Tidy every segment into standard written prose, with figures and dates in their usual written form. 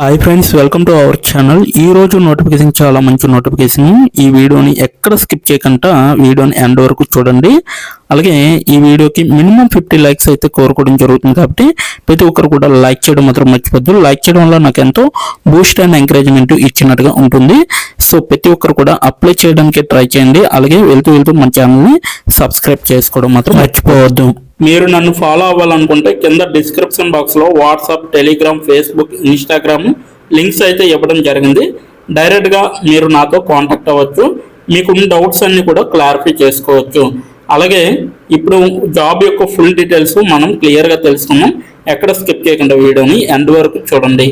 Hi friends, welcome to our channel. ఈ రోజు notification చాలా మంచి నోటిఫికేషన్. ఈ వీడియోని ఎక్కడ స్కిప్ చేయకుండా వీడియోని ఎండ్ వరకు చూడండి. అలాగే ఈ వీడియోకి మినిమం 50 లైక్స్ అయితే కోరుకోవడం జరుగుతుంది. కాబట్టి ప్రతి ఒక్కరు కూడా లైక్ చేయడం మాత్రం మర్చిపోద్దు. లైక్ చేయడం వల్ల నాకు ఎంతో బూస్ట్ అండ్ ఎంకరేజ్మెంట్ ఇచ్చినట్టుగా ఉంటుంది. సో ప్రతి ఒక్కరు కూడా అప్లై చేయడానికి ట్రై చేయండి. అలాగే వెళ్తూ మన ఛానల్ని సబ్స్క్రైబ్ చేసుకోవడం మాత్రం మర్చిపోవద్దు. మీరు నన్ను ఫాలో అవ్వాలనుకుంటే కింద డిస్క్రిప్షన్ బాక్స్లో WhatsApp, Telegram, Facebook, Instagram links అయితే ఇవ్వడం జరిగింది. డైరెక్ట్గా మీరు నాతో కాంటాక్ట్ అవ్వచ్చు. మీకున్న డౌట్స్ అన్ని కూడా క్లారిఫై చేసుకోవచ్చు. అలాగే ఇప్పుడు జాబ్ యొక్క ఫుల్ డీటెయిల్స్ మనం క్లియర్గా తెలుసుకున్నాం. ఎక్కడ స్కిప్ చేయకుండా వీడియోని ఎండ్ వరకు చూడండి.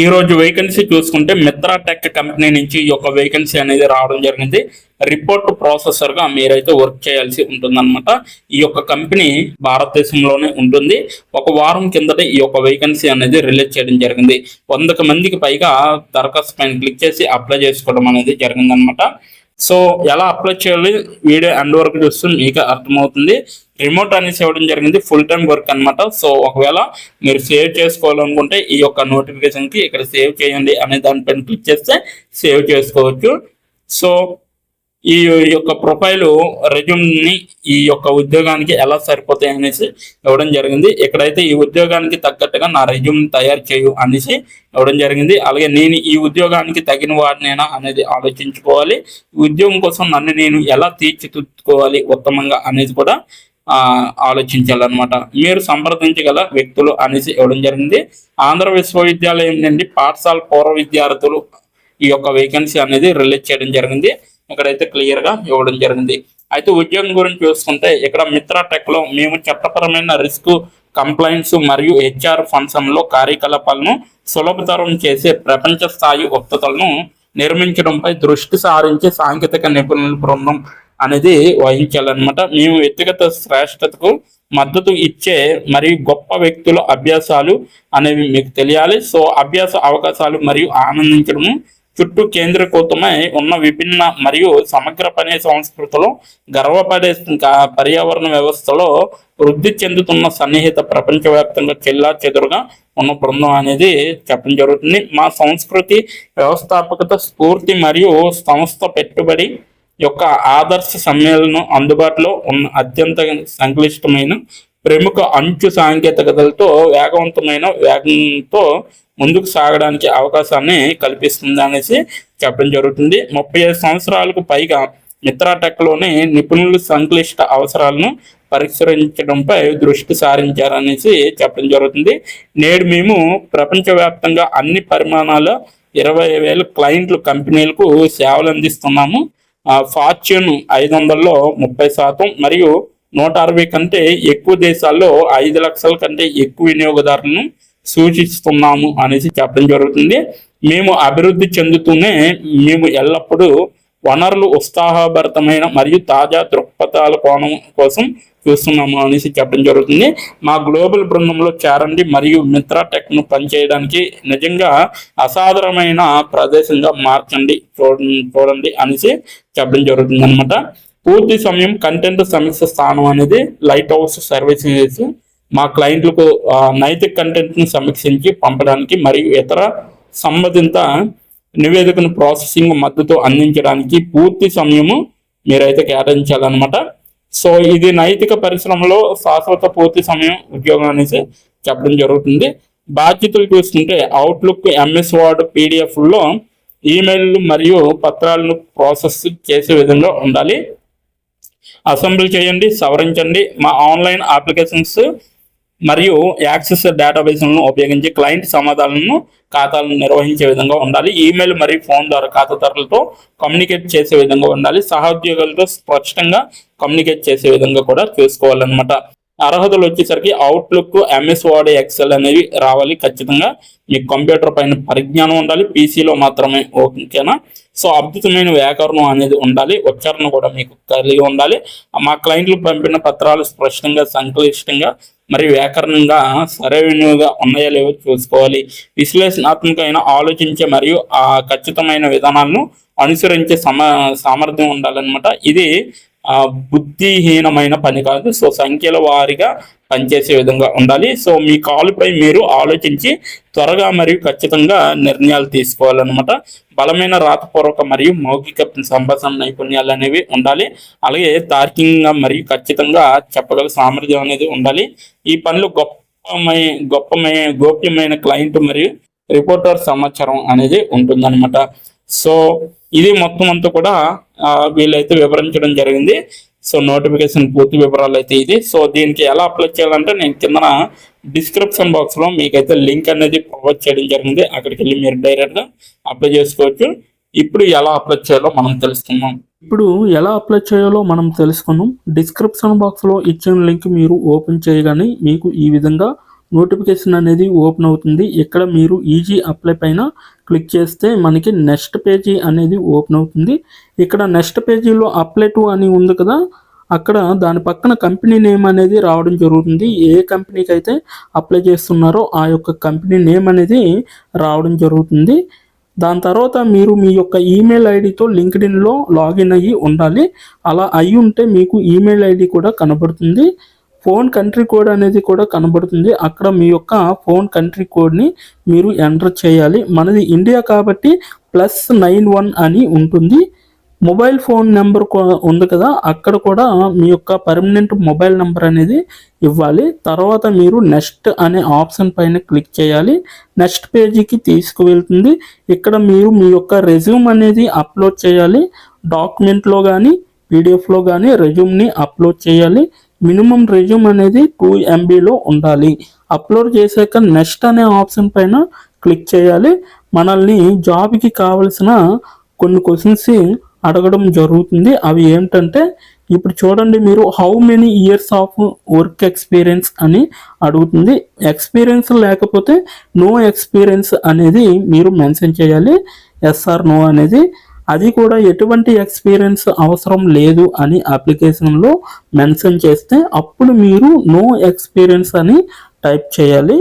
ఈ రోజు వేకెన్సీ చూసుకుంటే మిత్రా టెక్ కంపెనీ నుంచి ఈ యొక్క వేకెన్సీ అనేది రావడం జరిగింది. రిపోర్ట్ ప్రాసెసర్ గా మీరైతే వర్క్ చేయాల్సి ఉంటుందన్నమాట. ఈ యొక్క కంపెనీ భారతదేశంలోనే ఉంటుంది. ఒక వారం కిందట ఈ యొక్క వేకెన్సీ అనేది రిలీజ్ చేయడం జరిగింది. 100 మందికి పైగా దరఖాస్తు పైన క్లిక్ చేసి అప్లై చేసుకోవడం అనేది జరిగిందనమాట. సో ఎలా అప్లై చేయాలి వీడియో ఎండ్ వరకు చూస్తే మీకు అర్థమవుతుంది. రిమోట్ అనేసి ఇవ్వడం జరిగింది, ఫుల్ టైం వర్క్ అనమాట. సో ఒకవేళ మీరు సేవ్ చేసుకోవాలనుకుంటే ఈ యొక్క నోటిఫికేషన్కి ఇక్కడ సేవ్ చేయండి అనే దానిపైన క్లిక్ చేస్తే సేవ్ చేసుకోవచ్చు. సో ఈ యొక్క ప్రొఫైల్ రెజ్యూమ్ని ఈ యొక్క ఉద్యోగానికి ఎలా సరిపోతాయి అనేసి ఇవ్వడం జరిగింది. ఇక్కడైతే ఈ ఉద్యోగానికి తగ్గట్టుగా నా రెజ్యూమ్ తయారు చేయు అనేసి ఇవ్వడం జరిగింది. అలాగే నేను ఈ ఉద్యోగానికి తగిన వాడినేనా అనేది ఆలోచించుకోవాలి. ఉద్యోగం కోసం నన్ను నేను ఎలా తీర్చిదిద్దుకోవాలి ఉత్తమంగా అనేది కూడా ఆలోచించాలన్నమాట. మీరు సంప్రదించగల వ్యక్తులు అనేసి ఇవ్వడం జరిగింది. ఆంధ్ర విశ్వవిద్యాలయం నుండి పాఠశాల పూర్వ విద్యార్థులు ఈ యొక్క వేకెన్సీ అనేది రిలీజ్ చేయడం జరిగింది. ఇక్కడైతే క్లియర్ గా ఇవ్వడం జరిగింది. అయితే ఉద్యోగం గురించి చూసుకుంటే ఇక్కడ మిత్రా టెక్ లో మేము చట్టపరమైన రిస్క్, కంప్లైంట్స్ మరియు హెచ్ఆర్ ఫంక్షన్లో కార్యకలాపాలను సులభతరం చేసే ప్రపంచ స్థాయి ఉత్పత్తులను నిర్మించడంపై దృష్టి సారించే సాంకేతిక నిపుణుల బృందం అనేది వహించాలన్నమాట. మేము వ్యక్తిగత శ్రేష్టతకు మద్దతు ఇచ్చే మరియు గొప్ప వ్యక్తుల అభ్యాసాలు అనేవి మీకు తెలియాలి. సో అభ్యాస అవకాశాలు మరియు ఆనందించడము చుట్టూ కేంద్రీకృతమై ఉన్న విభిన్న మరియు సమగ్ర పని సంస్కృతిలో గర్వపడే పర్యావరణ వ్యవస్థలో వృద్ధి చెందుతున్న సన్నిహిత ప్రపంచవ్యాప్తంగా చెల్లా చెదురుగా ఉన్న బృందం అనేది చెప్పడం జరుగుతుంది. మా సంస్కృతి, వ్యవస్థాపకత, స్ఫూర్తి మరియు సంస్థ పెట్టుబడి యొక్క ఆదర్శ సమ్మేళనం అందుబాటులో ఉన్న అత్యంత సంక్లిష్టమైన ప్రముఖ అంచు సాంకేతికతలతో వేగంతో ముందుకు సాగడానికి అవకాశాన్ని కల్పిస్తుంది అనేసి చెప్పడం జరుగుతుంది. 35 సంవత్సరాలకు పైగా మిత్రా టెక్లోని నిపుణులు సంక్లిష్ట అవసరాలను పరిష్కరించడంపై దృష్టి సారించారనేసి చెప్పడం జరుగుతుంది. నేడు మేము ప్రపంచవ్యాప్తంగా అన్ని పరిమాణాల 20,000 క్లయింట్లు కంపెనీలకు సేవలు అందిస్తున్నాము. ఫార్చ్యూన్ 500లో 30% మరియు 160 కంటే ఎక్కువ దేశాల్లో 5 లక్షల కంటే ఎక్కువ వినియోగదారులను సూచిస్తున్నాము అనేసి చెప్పడం జరుగుతుంది. మేము అభివృద్ధి చెందుతూనే మేము ఎల్లప్పుడూ వనరులు ఉత్సాహభరితమైన మరియు తాజా దృక్పథాల కోణం కోసం చూస్తున్నాము అనేసి చెప్పడం జరుగుతుంది. మా గ్లోబల్ బృందంలో చేరండి మరియు మిత్రా టెక్ను పనిచేయడానికి నిజంగా అసాధారణమైన ప్రదేశంగా మార్చండి చూడండి అనేసి చెప్పడం జరుగుతుంది అనమాట. పూర్తి సమయం కంటెంట్ సమీక్ష స్థానం అనేది లైట్ హౌస్ సర్వీసెస్ మా క్లయింట్లకు నైతిక కంటెంట్ను సమీక్షించి పంపడానికి మరియు ఇతర సంబంధిత నివేదికను ప్రాసెసింగ్ మద్దతు అందించడానికి పూర్తి సమయము మీరైతే కేటాయించాలన్నమాట. సో ఇది నైతిక పరిశ్రమలో శాశ్వత పూర్తి సమయం ఉద్యోగం అనేసి చెప్పడం జరుగుతుంది. బాధ్యతలు చూసుకుంటే అవుట్లుక్, ఎంఎస్ వర్డ్, పీడిఎఫ్లో ఈమెయిల్లు మరియు పత్రాలను ప్రాసెస్ చేసే విధంగా ఉండాలి. అసెంబ్లీ చేయండి, సవరించండి. మా ఆన్లైన్ అప్లికేషన్స్ మరియు యాక్సెస్ డేటాబేస్లను ఉపయోగించి క్లయింట్ సమాధానాలను ఖాతాలను నిర్వహించే విధంగా ఉండాలి. ఈమెయిల్ మరియు ఫోన్ ద్వారా ఖాతాదారులతో కమ్యూనికేట్ చేసే విధంగా ఉండాలి. సహోద్యోగులతో స్పష్టంగా కమ్యూనికేట్ చేసే విధంగా కూడా చూసుకోవాలన్నమాట. అర్హతలు వచ్చేసరికి అవుట్లుక్, ఎంఎస్ వర్డ్, ఎక్సెల్ అనేవి రావాలి. ఖచ్చితంగా మీకు కంప్యూటర్ పైన పరిజ్ఞానం ఉండాలి. పీసీలో మాత్రమే ఓకేనా. సో అద్భుతమైన వ్యాకరణం అనేది ఉండాలి. ఉచ్చారణ కూడా మీకు కలిగి ఉండాలి. మా క్లయింట్లు పంపిన పత్రాలు స్పష్టంగా, సంక్లిష్టంగా మరియు వ్యాకరణంగా సరైనవిగా ఉన్నాయో లేవో చూసుకోవాలి. విశ్లేషణాత్మకమైన ఆలోచించే మరియు ఖచ్చితమైన విధానాలను అనుసరించే సామర్థ్యం ఉండాలన్నమాట. ఇది బుద్ధిహీనమైన పని కాదు. సో సంఖ్యల వారీగా పనిచేసే విధంగా ఉండాలి. సో మీ కాలుపై మీరు ఆలోచించి త్వరగా మరియు ఖచ్చితంగా నిర్ణయాలు తీసుకోవాలన్నమాట. బలమైన రాతపూర్వక మరియు మౌఖిక సంభాషణ నైపుణ్యాలు అనేవి ఉండాలి. అలాగే తార్కికంగా మరియు ఖచ్చితంగా చెప్పగల సామర్థ్యం అనేది ఉండాలి. ఈ పనులు గోప్యమైన క్లయింట్ మరియు రిపోర్టర్ సమాచారం అనేది ఉంటుందన్నమాట. సో ఇది మొత్తం అంతా కూడా వీళ్ళైతే వివరించడం జరిగింది. సో నోటిఫికేషన్ పూర్తి వివరాలు అయితే ఇది. సో దీనికి ఎలా అప్లై చేయాలంటే నేను కింద డిస్క్రిప్షన్ బాక్స్లో మీకైతే లింక్ అనేది ప్రొవైడ్ చేయడం జరిగింది. అక్కడికి వెళ్ళి మీరు డైరెక్ట్గా అప్లై చేసుకోవచ్చు. ఇప్పుడు ఎలా అప్లై చేయాలో మనం తెలుసుకున్నాం. డిస్క్రిప్షన్ బాక్స్లో ఇచ్చిన లింక్ మీరు ఓపెన్ చేయగానే మీకు ఈ విధంగా నోటిఫికేషన్ అనేది ఓపెన్ అవుతుంది. ఇక్కడ మీరు ఈజీ అప్లై పైన క్లిక్ చేస్తే మనకి నెక్స్ట్ పేజీ అనేది ఓపెన్ అవుతుంది. ఇక్కడ నెక్స్ట్ పేజీలో అప్లై టు అని ఉంది కదా, అక్కడ దాని పక్కన కంపెనీ నేమ్ అనేది రావడం జరుగుతుంది. ఏ కంపెనీకి అయితే అప్లై చేస్తున్నారో ఆ యొక్క కంపెనీ నేమ్ అనేది రావడం జరుగుతుంది. దాని తర్వాత మీరు మీ యొక్క ఈమెయిల్ ఐడితో లింక్డ్ఇన్లో లాగిన్ అయ్యి ఉండాలి. అలా అయ్యి ఉంటే మీకు ఈమెయిల్ ఐడి కూడా కనబడుతుంది. ఫోన్ కంట్రీ కోడ్ అనేది కూడా కనబడుతుంది. అక్కడ మీ యొక్క ఫోన్ కంట్రీ కోడ్ని మీరు ఎంటర్ చేయాలి. మనది ఇండియా కాబట్టి +91 అని ఉంటుంది. మొబైల్ ఫోన్ నెంబర్ ఉంది కదా, అక్కడ కూడా మీ యొక్క పర్మనెంట్ మొబైల్ నెంబర్ అనేది ఇవ్వాలి. తర్వాత మీరు నెక్స్ట్ అనే ఆప్షన్ పైన క్లిక్ చేయాలి. నెక్స్ట్ పేజీకి తీసుకువెళ్తుంది. ఇక్కడ మీరు మీ యొక్క రెజ్యూమ్ అనేది అప్లోడ్ చేయాలి. డాక్యుమెంట్లో కానీ పీడిఎఫ్లో కానీ రెజ్యూమ్ని అప్లోడ్ చేయాలి. మినిమం రెజ్యూమ్ అనేది 2 MBలో ఉండాలి. అప్లోడ్ చేశాక నెక్స్ట్ అనే ఆప్షన్ పైన క్లిక్ చేయాలి. మనల్ని జాబ్కి కావలసిన కొన్ని క్వశ్చన్స్ అడగడం జరుగుతుంది. అవి ఏమిటంటే ఇప్పుడు చూడండి, మీరు how many years of work experience అని అడుగుతుంది. ఎక్స్పీరియన్స్ లేకపోతే నో ఎక్స్పీరియన్స్ అనేది మీరు మెన్షన్ చేయాలి. ఎస్ ఆర్ నో అనేది. అది కూడా ఎటువంటి ఎక్స్పీరియన్స్ అవసరం లేదు అని అప్లికేషన్లో మెన్షన్ చేస్తే అప్పుడు మీరు నో ఎక్స్పీరియన్స్ అని టైప్ చేయాలి.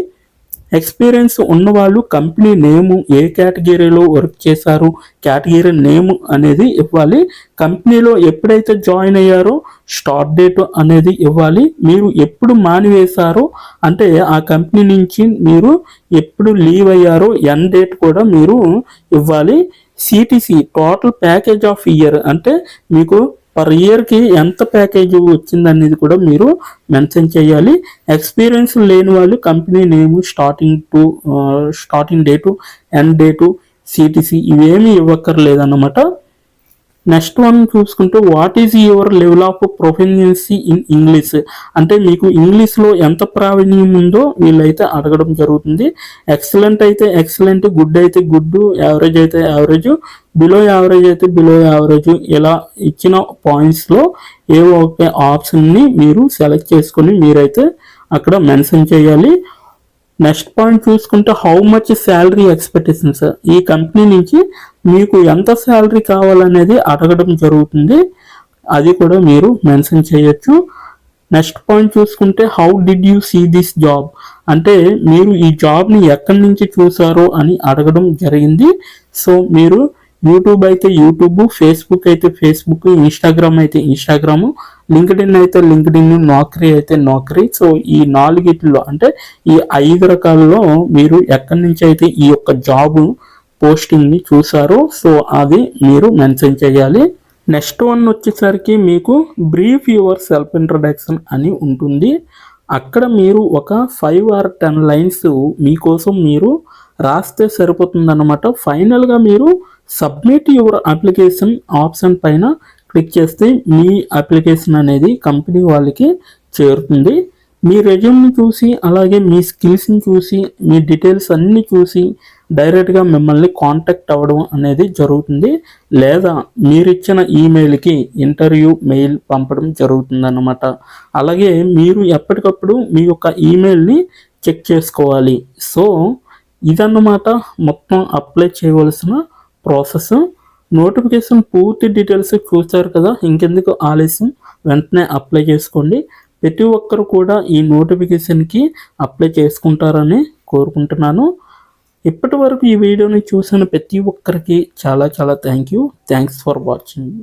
ఎక్స్పీరియన్స్ ఉన్నవాళ్ళు కంపెనీ నేము, ఏ కేటగిరీలో వర్క్ చేశారు, కేటగిరీ నేమ్ అనేది ఇవ్వాలి. కంపెనీలో ఎప్పుడైతే జాయిన్ అయ్యారో స్టార్ట్ డేట్ అనేది ఇవ్వాలి. మీరు ఎప్పుడు మానివేశారో అంటే ఆ కంపెనీ నుంచి మీరు ఎప్పుడు లీవ్ అయ్యారో ఎండ్ డేట్ కూడా మీరు ఇవ్వాలి. CTC total package of year అంటే మీకు పర్ ఇయర్కి ఎంత ప్యాకేజ్ వచ్చిందనేది కూడా మీరు మెన్షన్ చేయాలి. ఎక్స్పీరియన్స్ లేని వాళ్ళు company name, starting date, end date, CTC ఇవేమీ ఇవ్వక్కర్లేదన్నమాట. నెక్స్ట్ వన్ చూసుకుంటే what is your level of proficiency in English అంటే మీకు ఇంగ్లీష్లో ఎంత ప్రావీణ్యం ఉందో వీళ్ళైతే అడగడం జరుగుతుంది. ఎక్సలెంట్ అయితే ఎక్సలెంట్, గుడ్ అయితే గుడ్, యావరేజ్ అయితే యావరేజ్, బిలో యావరేజ్ అయితే బిలో యావరేజ్, ఇలా ఇచ్చిన పాయింట్స్లో ఏవో ఒక ఆప్షన్ని మీరు సెలెక్ట్ చేసుకొని మీరైతే అక్కడ మెన్షన్ చేయాలి. నెక్స్ట్ పాయింట్ చూసుకుంటే హౌ మచ్ శాలరీ ఎక్స్పెక్టేషన్స్, ఈ కంపెనీ నుంచి మీకు ఎంత శాలరీ కావాలనేది అడగడం జరుగుతుంది. అది కూడా మీరు మెన్షన్ చేయొచ్చు. నెక్స్ట్ పాయింట్ చూసుకుంటే how did you see this job అంటే మీరు ఈ జాబ్ని ఎక్కడి నుంచి చూసారో అని అడగడం జరిగింది. సో మీరు యూట్యూబ్ అయితే యూట్యూబ్, ఫేస్బుక్ అయితే ఫేస్బుక్, ఇన్స్టాగ్రామ్ అయితే ఇన్స్టాగ్రాము, లింక్డ్ఇన్ అయితే లింక్డ్ఇన్, నౌకరీ అయితే నౌకరీ. సో ఈ 4 అంటే ఈ 5 రకాలలో మీరు ఎక్కడి నుంచి అయితే ఈ యొక్క జాబ్ పోస్టింగ్ని చూసారో సో అది మీరు మెన్షన్ చేయాలి. నెక్స్ట్ వన్ వచ్చేసరికి మీకు బ్రీఫ్ యువర్ సెల్ఫ్ ఇంట్రడక్షన్ అని ఉంటుంది. అక్కడ మీరు ఒక 5 or 10 లైన్స్ మీకోసం మీరు రాస్తే సరిపోతుందన్నమాట. ఫైనల్గా మీరు సబ్మిట్ యువర్ అప్లికేషన్ ఆప్షన్ పైన క్లిక్ చేస్తే మీ అప్లికేషన్ అనేది కంపెనీ వాళ్ళకి చేరుతుంది. మీ రెజ్యూమ్ని చూసి అలాగే మీ స్కిల్స్ని చూసి మీ డీటెయిల్స్ అన్నీ చూసి డైరెక్ట్గా మిమ్మల్ని కాంటాక్ట్ అవ్వడం అనేది జరుగుతుంది. లేదా మీరిచ్చిన ఈమెయిల్కి ఇంటర్వ్యూ మెయిల్ పంపడం జరుగుతుందన్నమాట. అలాగే మీరు ఎప్పటికప్పుడు మీ యొక్క ఈమెయిల్ని చెక్ చేసుకోవాలి. సో ఇదన్నమాట మొత్తం అప్లై చేయవలసిన ప్రాసెస్. నోటిఫికేషన్ పూర్తి డీటెయిల్స్ చూస్తారు కదా, ఇంకెందుకు ఆలస్యం, వెంటనే అప్లై చేసుకోండి. ప్రతి ఒక్కరు కూడా ఈ నోటిఫికేషన్కి అప్లై చేసుకుంటారని కోరుకుంటున్నాను. ఇప్పటి వరకు ఈ వీడియోని చూసిన ప్రతి ఒక్కరికి చాలా థ్యాంక్స్ ఫర్ వాచింగ్.